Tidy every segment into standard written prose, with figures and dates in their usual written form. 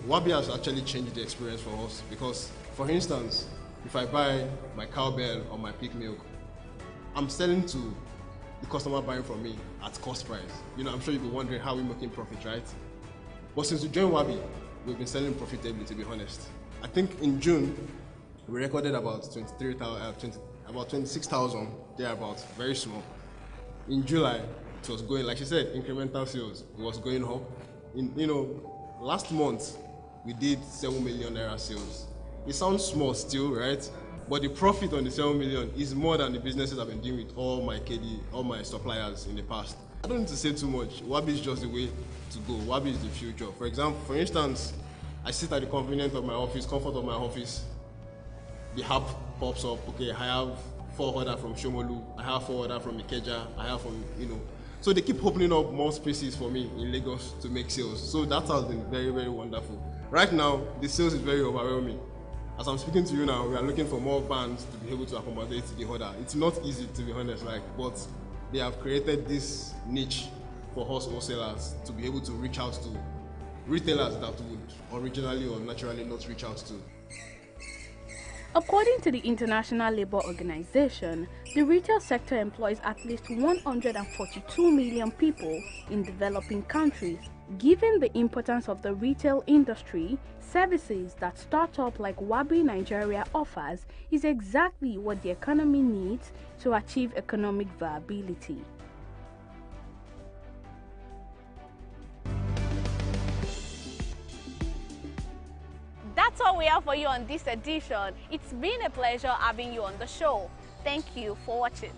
Wabi has actually changed the experience for us because, for instance, if I buy my cowbell or my peak milk, I'm selling to the customer buying from me at cost price. I'm sure you'll be wondering how we're making profit, right? But since we joined Wabi, we've been selling profitably, to be honest. I think in June, we recorded about 26,000, thereabouts, very small. In July, it was going, like she said, incremental sales. It was going up. Last month, we did 7 million naira sales. It sounds small still, right? But the profit on the 7 million is more than the businesses I've been doing with all my suppliers in the past. I don't need to say too much. Wabi is just the way to go. Wabi is the future. For instance, I sit at the convenience of my office, comfort of my office. The app pops up. Okay, I have 4 orders from Shomolu. I have 4 orders from Ikeja. I have from, So they keep opening up more spaces for me in Lagos to make sales. So that has been very, very wonderful. Right now, the sales is very overwhelming. As I'm speaking to you now, we are looking for more vans to be able to accommodate the order. It's not easy, to be honest, but they have created this niche for us wholesalers to be able to reach out to retailers that would originally or naturally not reach out to. According to the International Labour Organization, the retail sector employs at least 142 million people in developing countries. Given the importance of the retail industry, services that startup like Wabi Nigeria offers is exactly what the economy needs to achieve economic viability. That's all we have for you on this edition. It's been a pleasure having you on the show. Thank you for watching.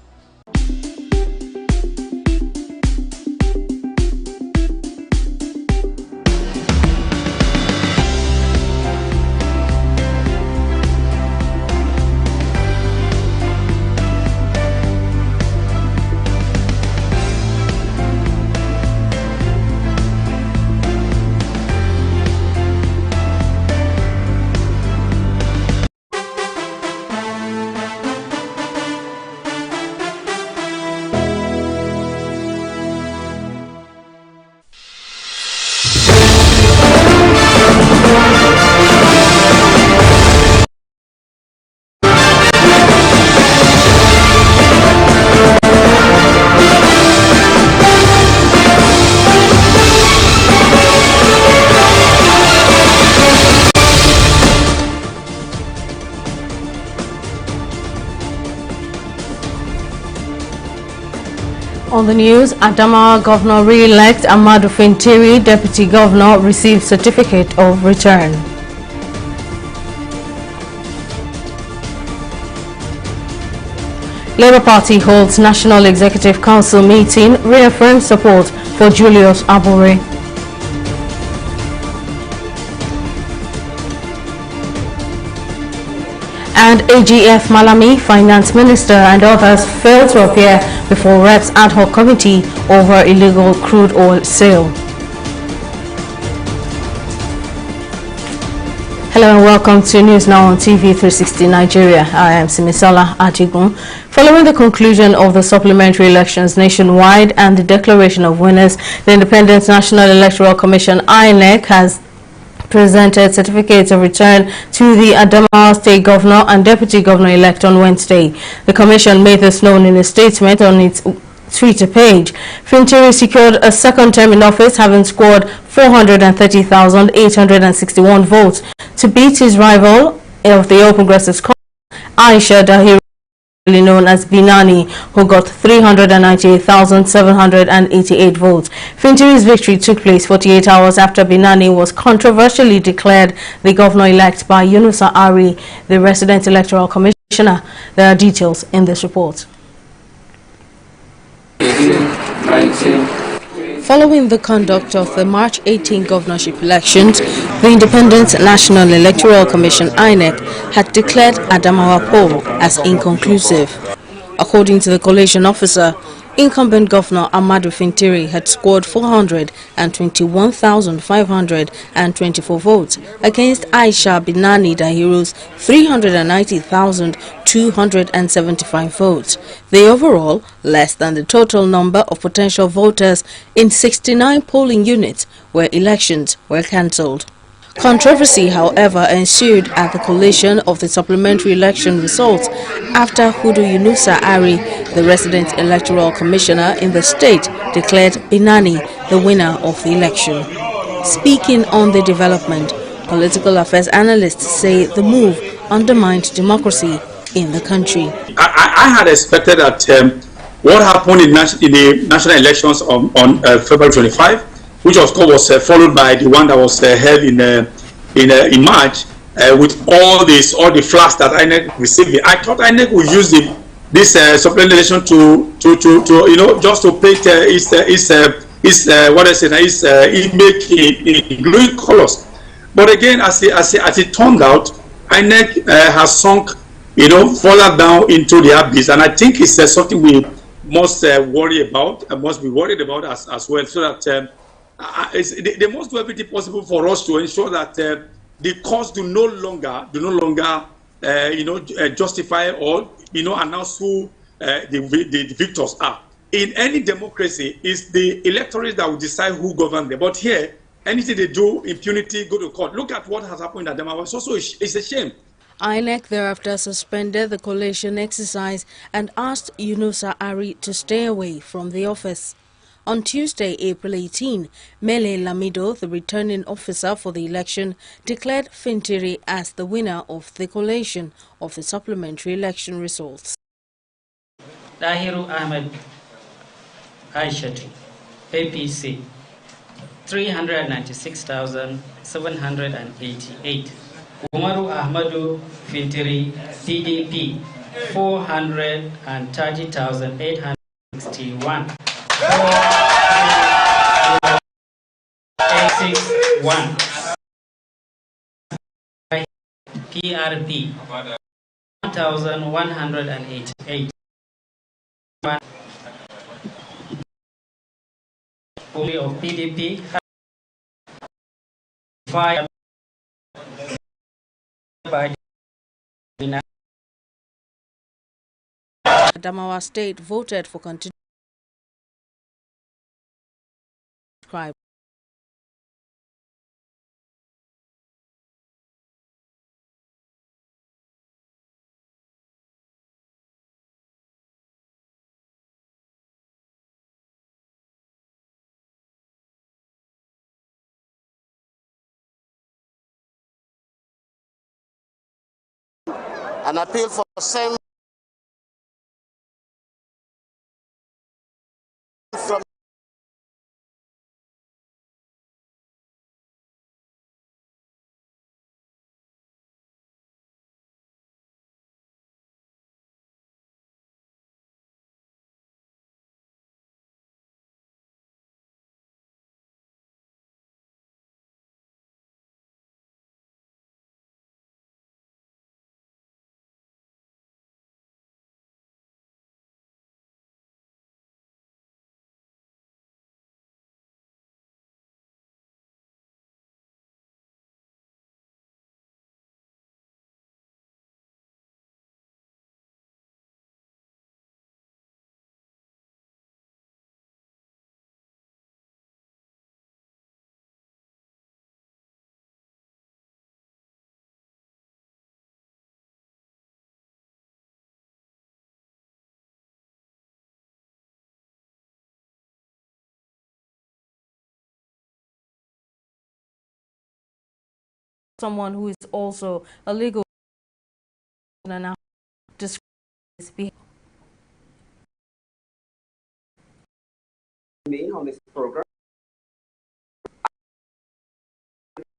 On the news, Adamawa Governor re-elect Ahmadu Fintiri, Deputy Governor, received certificate of return. Labour Party holds National Executive Council meeting, reaffirms support for Julius Abure. And AGF Malami, Finance Minister and others failed to appear before Reps Ad Hoc Committee over illegal crude oil sale. Hello and welcome to News Now on TV360 Nigeria. I am Simisala Ajigun. Following the conclusion of the supplementary elections nationwide and the declaration of winners, the Independent National Electoral Commission (INEC) has presented certificates of return to the Adamawa State Governor and Deputy Governor-elect on Wednesday. The Commission made this known in a statement on its Twitter page. Fintiri secured a second term in office, having scored 430,861 votes to beat his rival of the All Progressives Congress, Aisha Dahiru, known as Binani, who got 398,788 votes. Fintiri's victory took place 48 hours after Binani was controversially declared the governor-elect by Yunusa Ari, the resident electoral commissioner. There are details in this report. Following the conduct of the March 18 governorship elections, the Independent National Electoral Commission (INEC) had declared Adamawa poll as inconclusive. According to the collation officer, incumbent Governor Ahmadu Fintiri had scored 421,524 votes against Aisha Binani Dahiru's 390,275 votes. The overall, less than the total number of potential voters in 69 polling units where elections were cancelled. Controversy, however, ensued at the collation of the supplementary election results after Hudu Yunusa Ari, the resident electoral commissioner in the state, declared Inani the winner of the election. Speaking on the development, political affairs analysts say the move undermined democracy in the country. I had expected that what happened in the national elections on February 25, which of course was followed by the one that was held in March, with all the flags that INEC received. I thought INEC would use this supplementary election to just to paint its image in glowing colors. But again, as it turned out, INEC has sunk further down into the abyss, and I think it's something we must worry about and must be worried about as well, so that they must do everything possible for us to ensure that the courts do no longer justify or announce who the victors are. In any democracy, it's the electorate that will decide who governs them. But here, anything they do, impunity, go to court. Look at what has happened in Adamawa. It's a shame. INEC thereafter suspended the collation exercise and asked Yunusa Ari to stay away from the office. On Tuesday, April 18, Mele Lamido, the returning officer for the election, declared Fintiri as the winner of the collation of the supplementary election results. Dahiru Ahmed Aishatu, APC, 396,788. Umaru Ahmadu Fintiri, PDP, 430,861. 861. PRP, 1,188. Only of PDP, 5 by Adamawa State voted for continued crime. An appeal for same from Someone who is also a legal and now describes his behavior. On this program,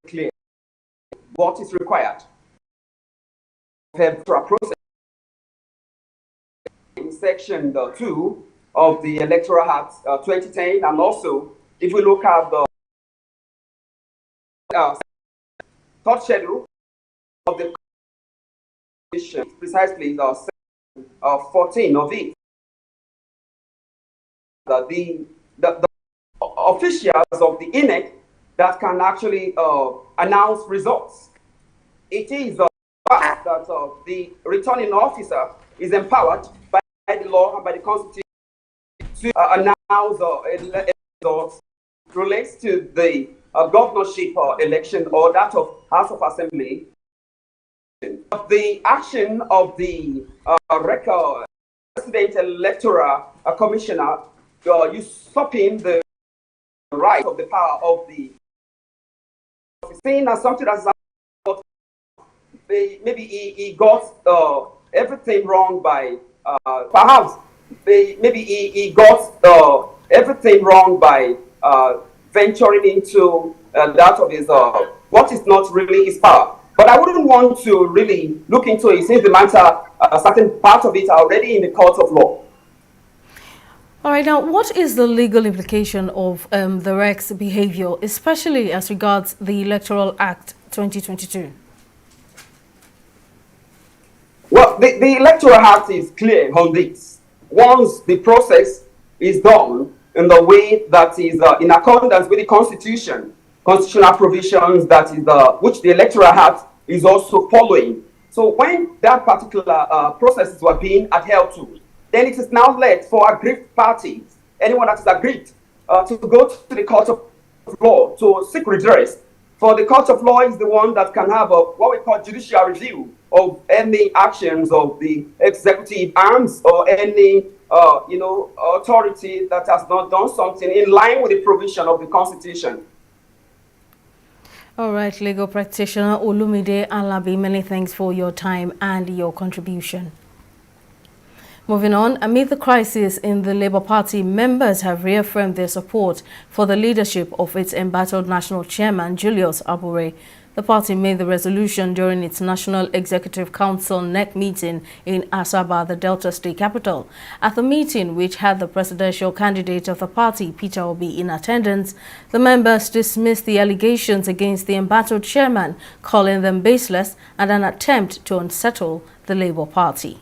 clear what is required for a process in section 2 of the Electoral Act 2010, and also if we look at the third schedule of the Constitution, precisely the section 14 of it, the officials of the INEC that can actually announce results. It is a fact that the returning officer is empowered by the law and by the Constitution to announce results relates to the governorship election or that of House of Assembly, the action of the President Electoral Commissioner usurping the right of the power of the seen as something that's maybe he got everything wrong by perhaps maybe he got everything wrong by venturing into that of his what is not really his power. But I wouldn't want to really look into it since the matter, certain part of it are already in the court of law. All right, now, what is the legal implication of the REC's behavior, especially as regards the Electoral Act 2022? Well, the Electoral Act is clear on this. Once the process is done in the way that is in accordance with the Constitution, constitutional provisions that is which the Electoral Act is also following. So when that particular processes were being adhered to, then it is now left for aggrieved parties, anyone that is aggrieved, to go to the court of law to seek redress. For the court of law is the one that can have what we call judicial review of any actions of the executive arms or any authority that has not done something in line with the provision of the Constitution. All right, legal practitioner Olumide Alabi, many thanks for your time and your contribution. Moving on, amid the crisis in the Labour Party, members have reaffirmed their support for the leadership of its embattled national chairman, Julius Abure. The party made the resolution during its National Executive Council NEC meeting in Asaba, the Delta State capital. At the meeting, which had the presidential candidate of the party, Peter Obi, in attendance, the members dismissed the allegations against the embattled chairman, calling them baseless and an attempt to unsettle the Labour Party.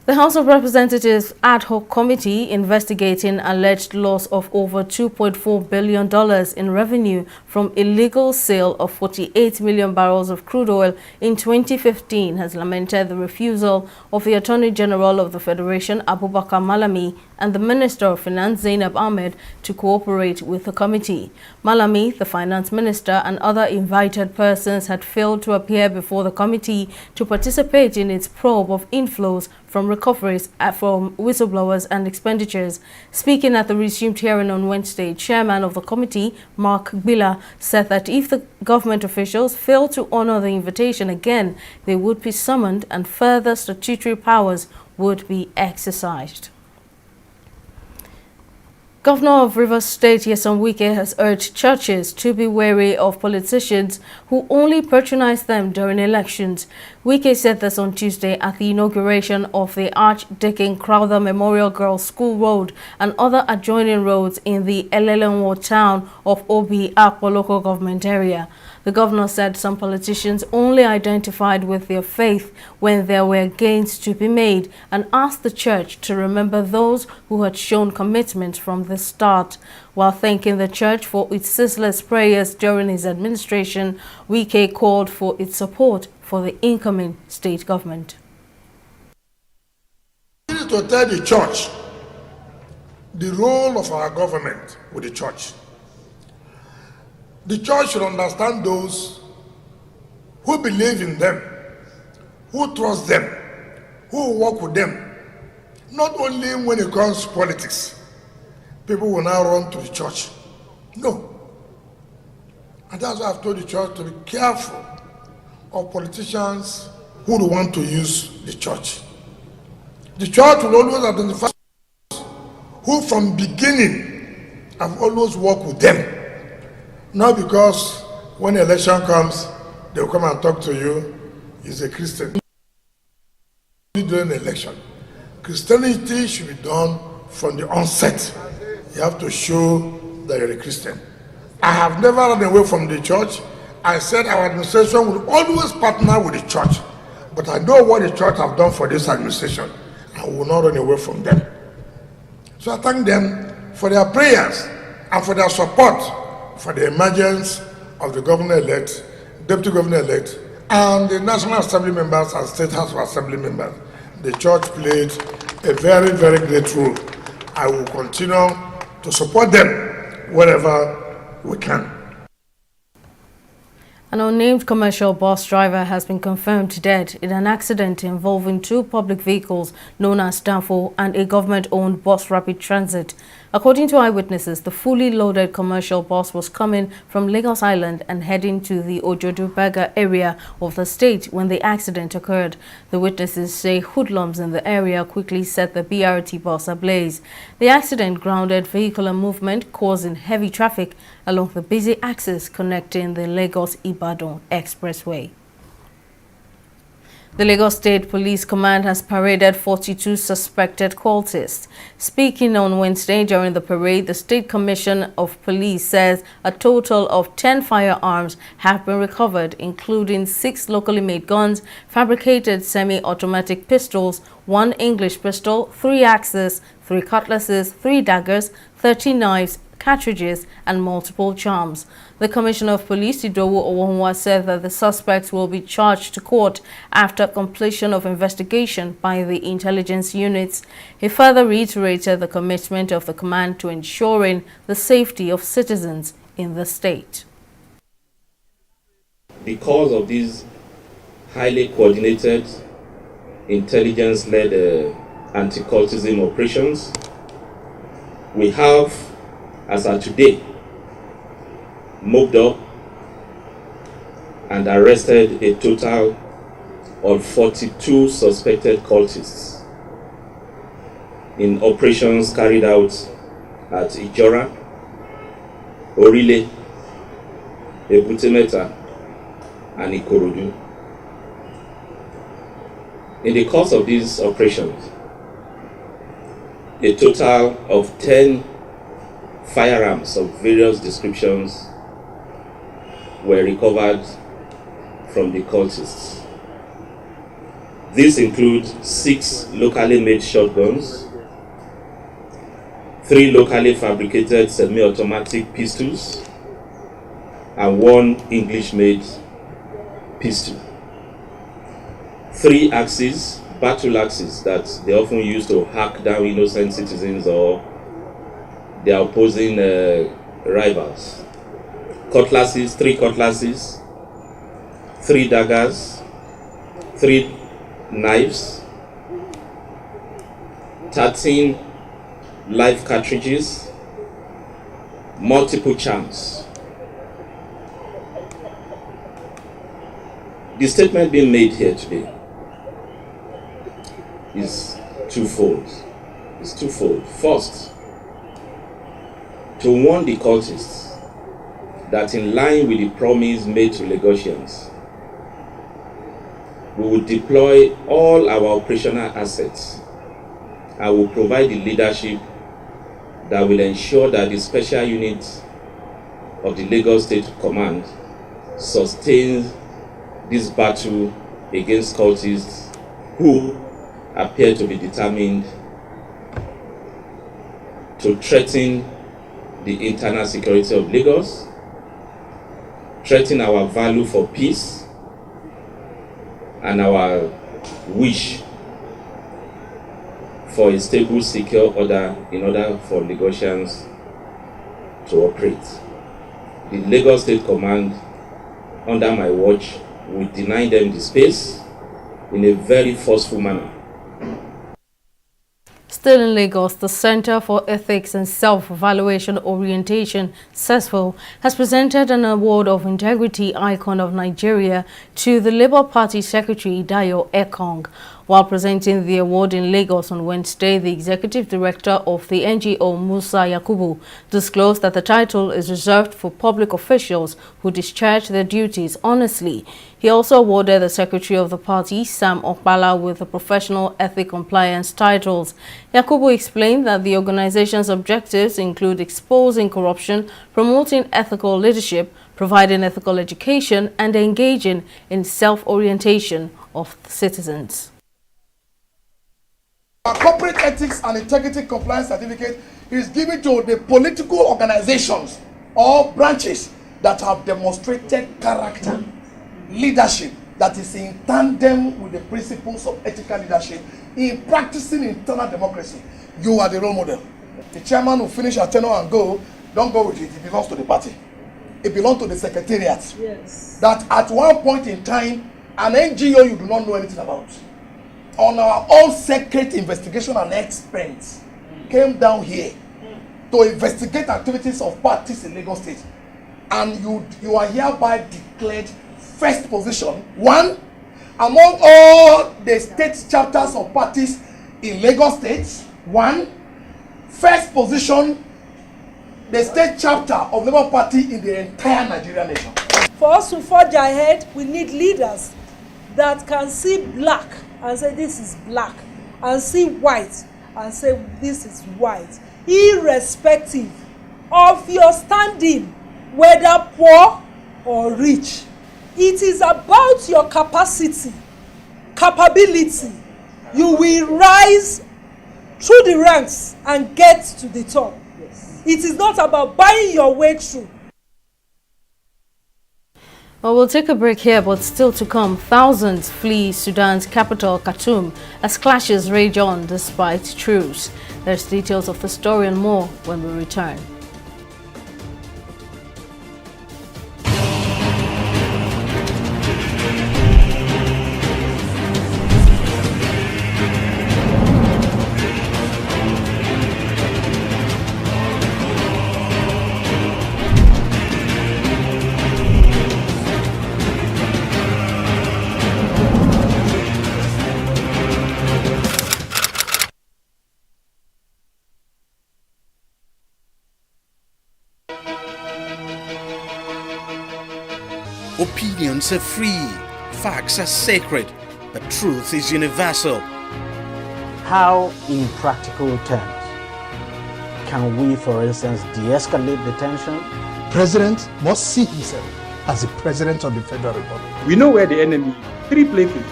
The House of Representatives Ad Hoc Committee investigating alleged loss of over $2.4 billion in revenue from illegal sale of 48 million barrels of crude oil in 2015 has lamented the refusal of the Attorney General of the Federation, Abubakar Malami, and the Minister of Finance, Zainab Ahmed, to cooperate with the committee. Malami, the Finance Minister, and other invited persons had failed to appear before the committee to participate in its probe of inflows from recoveries from whistleblowers and expenditures. Speaking at the resumed hearing on Wednesday, Chairman of the committee, Mark Gbila, said that if the government officials fail to honor the invitation again, they would be summoned and further statutory powers would be exercised. Governor of Rivers State, Nyesom Wike, has urged churches to be wary of politicians who only patronize them during elections. Wike said this on Tuesday at the inauguration of the Archdeacon Crowther Memorial Girls School Road and other adjoining roads in the Elelenwo town of Obi Akpo local government area. The governor said some politicians only identified with their faith when there were gains to be made and asked the church to remember those who had shown commitment from the start. While thanking the church for its ceaseless prayers during his administration, Wike called for its support for the incoming state government. We need to tell the church the role of our government with the church. The church should understand those who believe in them, who trust them, who work with them. Not only when it comes to politics, people will now run to the church. No. And that's why I've told the church to be careful of politicians who don't want to use the church. The church will always identify who from beginning have always worked with them. Not because when election comes, they'll come and talk to you, he's a Christian. During the election, Christianity should be done from the onset. You have to show that you're a Christian. I have never run away from the church. I said our administration will always partner with the church. But I know what the church have done for this administration. I will not run away from them. So I thank them for their prayers and for their support for the emergence of the governor-elect, deputy governor-elect, and the National Assembly members and State House of Assembly members. The church played a very, very great role. I will continue to support them wherever we can. An unnamed commercial bus driver has been confirmed dead in an accident involving two public vehicles known as Danfo and a government-owned bus rapid transit. According to eyewitnesses, the fully loaded commercial bus was coming from Lagos Island and heading to the Ojodubaga area of the state when the accident occurred. The witnesses say hoodlums in the area quickly set the BRT bus ablaze. The accident grounded vehicular movement, causing heavy traffic along the busy axis connecting the Lagos-Ibadan Expressway. The Lagos State Police Command has paraded 42 suspected cultists. Speaking on Wednesday during the parade, the State Commission of Police says a total of 10 firearms have been recovered, including 6 locally made guns, fabricated semi-automatic pistols, 1 English pistol, 3 axes, 3 cutlasses, 3 daggers, 13 knives, cartridges and multiple charms. The Commissioner of Police, Idowu Owonwa, said that the suspects will be charged to court after completion of investigation by the intelligence units. He further reiterated the commitment of the command to ensuring the safety of citizens in the state. Because of these highly coordinated, intelligence-led anti-cultism operations, we have, as of today, moved up and arrested a total of 42 suspected cultists in operations carried out at Ijora, Orile, Ebutemeta, and Ikorodu. In the course of these operations, a total of 10 firearms of various descriptions were recovered from the cultists. These include 6 locally made shotguns, 3 locally fabricated semi-automatic pistols, and 1 English-made pistol. 3 axes, battle axes that they often use to hack down innocent citizens or their opposing rivals. Cutlasses, 3 cutlasses, 3 daggers, 3 knives, 13 live cartridges, multiple charms. The statement being made here today is twofold. First, to warn the cultists that in line with the promise made to Lagosians, we will deploy all our operational assets and will provide the leadership that will ensure that the special unit of the Lagos State Command sustains this battle against cultists who appear to be determined to threaten the internal security of Lagos, threaten our value for peace and our wish for a stable, secure order in order for Lagosians to operate. The Lagos State Command, under my watch, will deny them the space in a very forceful manner. Still in Lagos, the Center for Ethics and Self-Evaluation Orientation, CESFO, has presented an award of Integrity Icon of Nigeria to the Labour Party Secretary Dayo Ekong. While presenting the award in Lagos on Wednesday, the executive director of the NGO, Musa Yakubu, disclosed that the title is reserved for public officials who discharge their duties honestly. He also awarded the secretary of the party, Sam Okpala, with the Professional Ethic Compliance titles. Yakubu explained that the organization's objectives include exposing corruption, promoting ethical leadership, providing ethical education, and engaging in self-orientation of citizens. Our corporate ethics and integrity compliance certificate is given to the political organizations or branches that have demonstrated character, leadership that is in tandem with the principles of ethical leadership in practicing internal democracy. You are the role model. The chairman will finish her tenure and go. Don't go with it. It belongs to the party. It belongs to the secretariat. Yes. That at one point in time, an NGO you do not know anything about, on our own secret investigation and expense, came down here to investigate activities of parties in Lagos State. And you are hereby declared first position, one, among all the state chapters of parties in Lagos State, one, first position, the state chapter of Labour Party in the entire Nigerian nation. For us to forge ahead, we need leaders that can see black and say this is black, and see white and say this is white, irrespective of your standing, whether poor or rich. It is about your capacity, capability. You will rise through the ranks and get to the top. Yes. It is not about buying your way through. Well, we'll take a break here, but still to come, thousands flee Sudan's capital, Khartoum, as clashes rage on despite truce. There's details of the story and more when we return. Opinions are free, facts are sacred, but truth is universal. How, in practical terms, can we, for instance, de-escalate the tension? President must see himself as the President of the Federal Republic. We know where the enemy is. 3 places.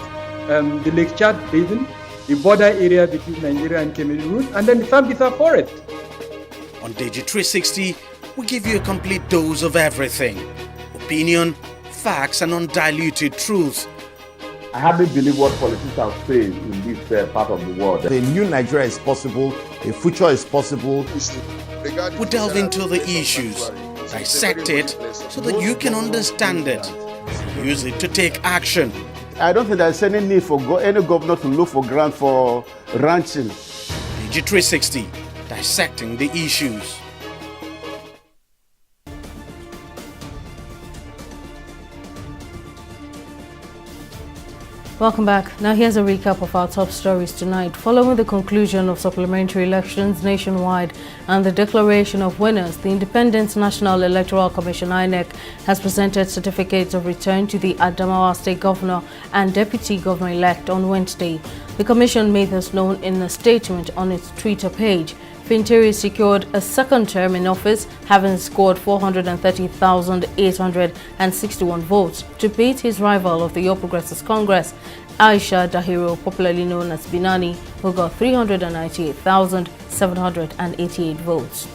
The Lake Chad Basin, the border area between Nigeria and Cameroon, and then the Sambisa Forest. On TV360, we give you a complete dose of everything. Opinion, facts and undiluted truth. I hardly believe what politicians are saying in this part of the world. A new Nigeria is possible, a future is possible. We delve into the issues, dissect it so that you can understand it, and use it to take action. I don't think there's any need for any governor to look for grant for ranching. TV360, dissecting the issues. Welcome back. Now here's a recap of our top stories tonight. Following the conclusion of supplementary elections nationwide and the declaration of winners, the Independent National Electoral Commission (INEC) has presented certificates of return to the Adamawa State Governor and Deputy Governor-elect on Wednesday. The Commission made this known in a statement on its Twitter page. Fintiri secured a second term in office, having scored 430,861 votes to beat his rival of the All Progressives Congress, Aisha Dahiro, popularly known as Binani, who got 398,788 votes.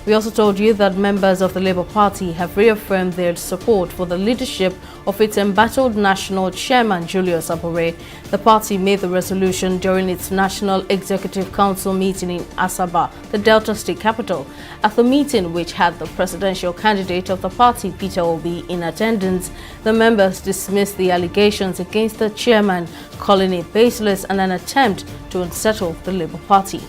We also told you that members of the Labour Party have reaffirmed their support for the leadership of its embattled national chairman, Julius Abure. The party made the resolution during its National Executive Council meeting in Asaba, the Delta State capital. At the meeting, which had the presidential candidate of the party, Peter Obi, in attendance, the members dismissed the allegations against the chairman, calling it baseless and an attempt to unsettle the Labour Party.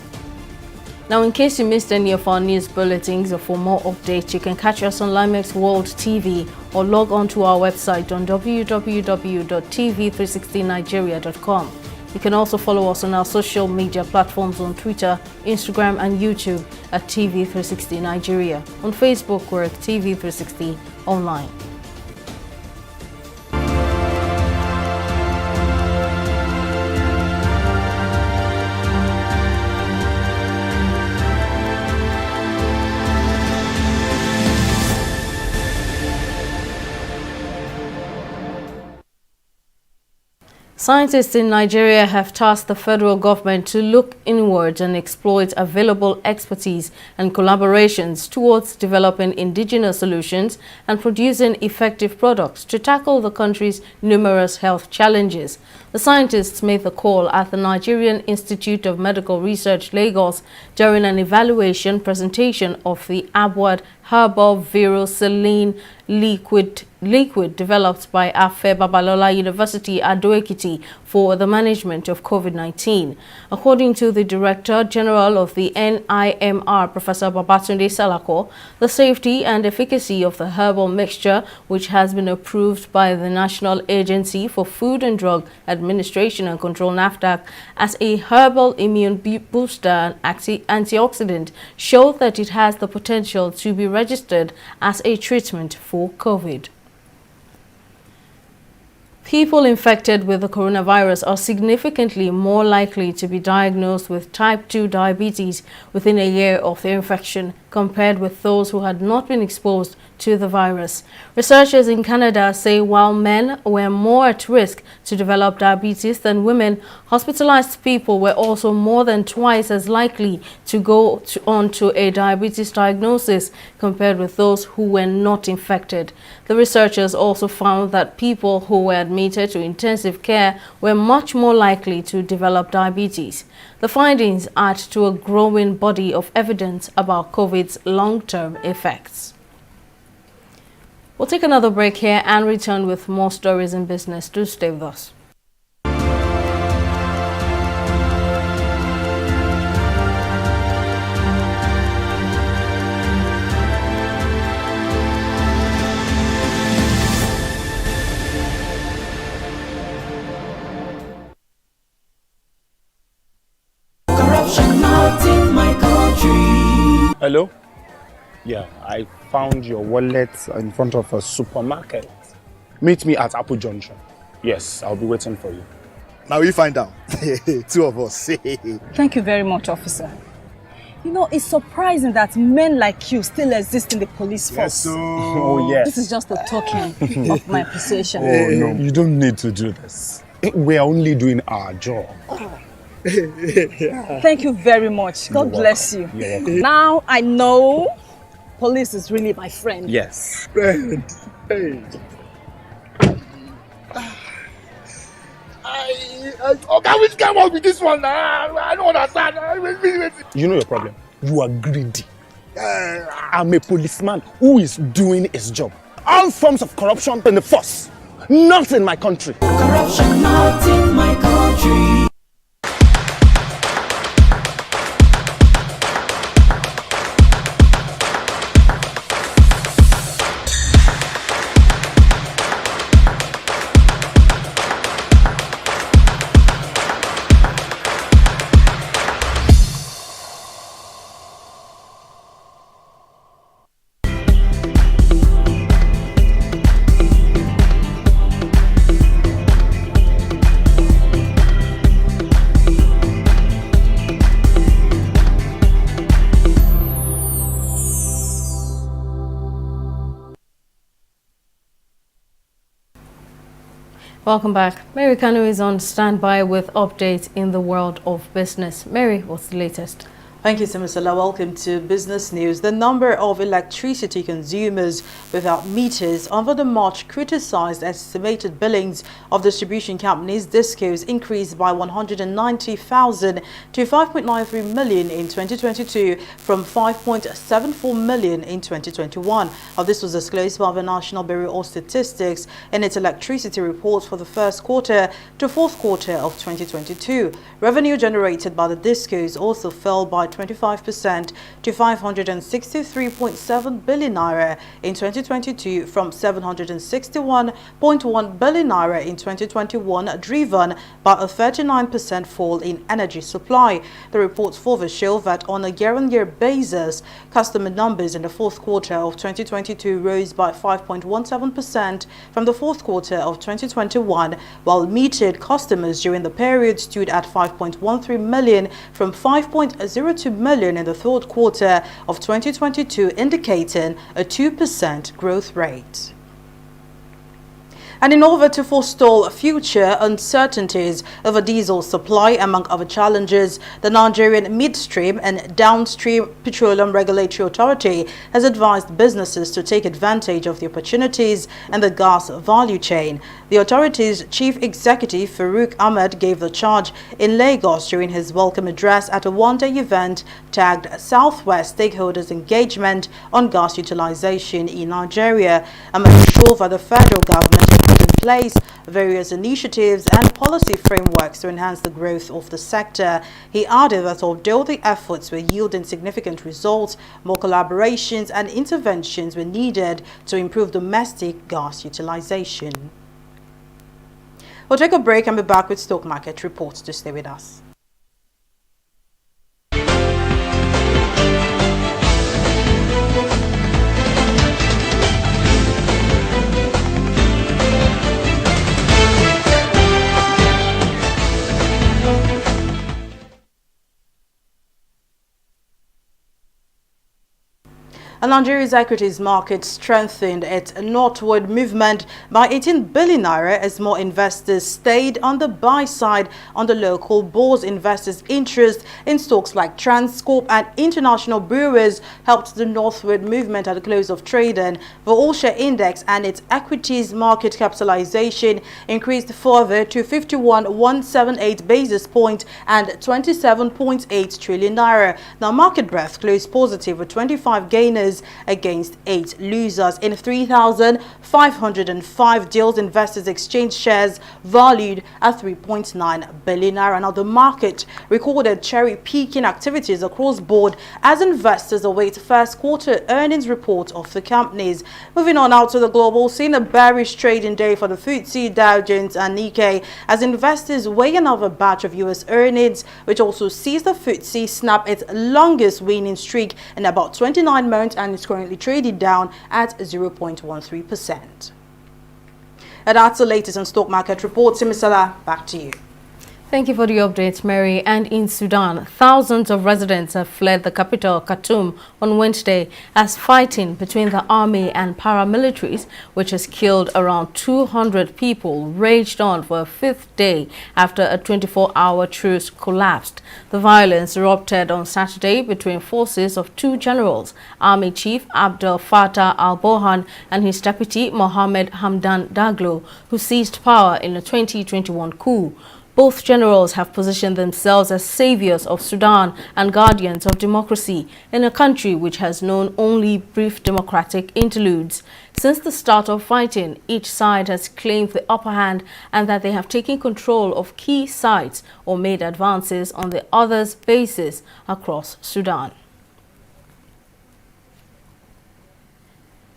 Now, in case you missed any of our news bulletins or for more updates, you can catch us on Limex World TV or log on to our website on www.tv360nigeria.com. You can also follow us on our social media platforms on Twitter, Instagram and YouTube at TV360 Nigeria. On Facebook, we're at TV360 Online. Scientists in Nigeria have tasked the federal government to look inwards and exploit available expertise and collaborations towards developing indigenous solutions and producing effective products to tackle the country's numerous health challenges. The scientists made the call at the Nigerian Institute of Medical Research, Lagos, during an evaluation presentation of the Abwad Herbal Viral Saline liquid developed by Afe Babalola University, Ado-Ekiti, for the management of COVID-19. According to the Director General of the NIMR, Professor Babatunde Salako, the safety and efficacy of the herbal mixture, which has been approved by the National Agency for Food and Drug Administration and Control (NAFDAC) as a herbal immune booster and antioxidant, showed that it has the potential to be registered as a treatment for COVID. People infected with the coronavirus are significantly more likely to be diagnosed with type 2 diabetes within a year of their infection compared with those who had not been exposed to the virus. Researchers in Canada say while men were more at risk to develop diabetes than women, hospitalized people were also more than twice as likely to go on to a diabetes diagnosis compared with those who were not infected. The researchers also found that people who were admitted to intensive care were much more likely to develop diabetes. The findings add to a growing body of evidence about COVID's long-term effects. We'll take another break here and return with more stories in business. Do stay with us. Hello? Yeah, I found your wallet in front of a supermarket. Meet me at Apple Junction. Yes, I'll be waiting for you. Now we find out. Two of us. Thank you very much, officer. You know, it's surprising that men like you still exist in the police force. Yes, so... Oh, yes. This is just a token of my appreciation. Oh, no, you don't need to do this. We're only doing our job. Thank you very much. God bless you. You're welcome. Now I know police is really my friend. Yes. Friend. Hey. Which came up with this one? I don't understand. You know your problem. You are greedy. I'm a policeman who is doing his job. All forms of corruption in the force. Not in my country. Corruption not in my country. Welcome back. Mary Kanu is on standby with updates in the world of business. Mary, what's the latest? Thank you, Simisala. Welcome to Business News. The number of electricity consumers without meters over the March criticized estimated billings of distribution companies DISCOs increased by 190,000 to 5.93 million in 2022 from 5.74 million in 2021. This was disclosed by the National Bureau of Statistics in its electricity report for the first quarter to fourth quarter of 2022. Revenue generated by the DISCOs also fell by 25% to 563.7 billion naira in 2022 from 761.1 billion naira in 2021, driven by a 39% fall in energy supply. The reports further show that on a year-on-year basis, customer numbers in the fourth quarter of 2022 rose by 5.17% from the fourth quarter of 2021, while metered customers during the period stood at 5.13 million from 5.02 million in the third quarter of 2022, indicating a 2% growth rate. And in order to forestall future uncertainties over diesel supply, among other challenges, the Nigerian Midstream and Downstream Petroleum Regulatory Authority has advised businesses to take advantage of the opportunities in the gas value chain. The authority's chief executive, Farouk Ahmed, gave the charge in Lagos during his welcome address at a one-day event tagged Southwest Stakeholders Engagement on Gas Utilization in Nigeria. Ahmed assured that the federal government has put in place various initiatives and policy frameworks to enhance the growth of the sector. He added that although the efforts were yielding significant results, more collaborations and interventions were needed to improve domestic gas utilization. We'll take a break and be back with stock market reports. To stay with us. And Nigeria's equities market strengthened its northward movement by 18 billion naira as more investors stayed on the buy side on the local bourse. Investors' interest in stocks like Transcorp and international brewers helped the northward movement at the close of trading. The all-share index and its equities market capitalization increased further to 51,178 basis points and 27.8 trillion naira. Now, market breadth closed positive with 25 gainers against 8 losers. In 3,505 deals, investors exchanged shares valued at 3.9 billion naira. Now, the market recorded cherry-picking activities across board as investors await first quarter earnings report of the companies. Moving on out to the global scene, a bearish trading day for the FTSE, Dow Jones and Nikkei as investors weigh another batch of US earnings, which also sees the FTSE snap its longest winning streak in about 29 months and is currently traded down at 0.13%. And that's the latest on stock market reports. Simisala, back to you. Thank you for the updates, Mary. And in Sudan, thousands of residents have fled the capital, Khartoum, on Wednesday as fighting between the army and paramilitaries, which has killed around 200 people, raged on for a fifth day after a 24-hour truce collapsed. The violence erupted on Saturday between forces of two generals, Army Chief Abdel Fattah al-Burhan and his deputy Mohammed Hamdan Daglo, who seized power in a 2021 coup. Both generals have positioned themselves as saviors of Sudan and guardians of democracy in a country which has known only brief democratic interludes. Since the start of fighting, each side has claimed the upper hand and that they have taken control of key sites or made advances on the other's bases across Sudan.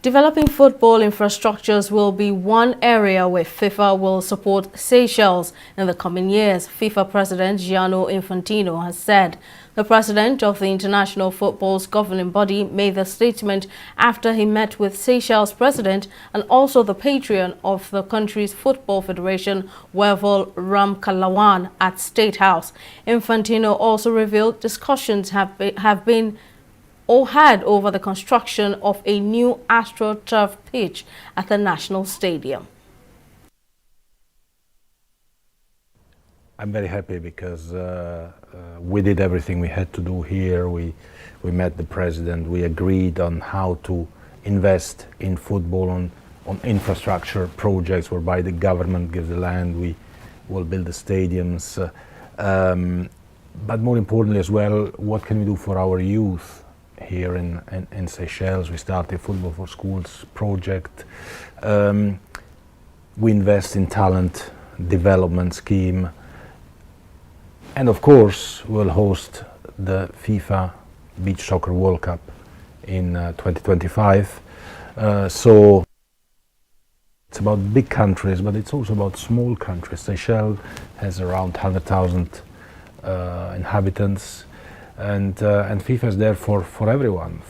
Developing football infrastructures will be one area where FIFA will support Seychelles in the coming years, FIFA President Gianni Infantino has said. The president of the International Football's governing body made the statement after he met with Seychelles President and also the patron of the country's football federation, Weval Ramkalawan, at State House. Infantino also revealed discussions have been had over the construction of a new AstroTurf pitch at the National Stadium. I'm very happy because we did everything we had to do here. We met the president, we agreed on how to invest in football, on infrastructure projects whereby the government gives the land, we will build the stadiums. But more importantly as well, what can we do for our youth? Here in Seychelles, we started Football for Schools project. We invest in talent development scheme. And of course, we'll host the FIFA Beach Soccer World Cup in 2025. So it's about big countries, but it's also about small countries. Seychelles has around 100,000 inhabitants. And FIFA is there for everyone.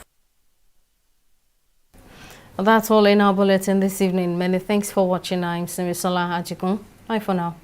Well, that's all in our bulletin this evening. Many thanks for watching. I'm Simisala Ajikun. Bye for now.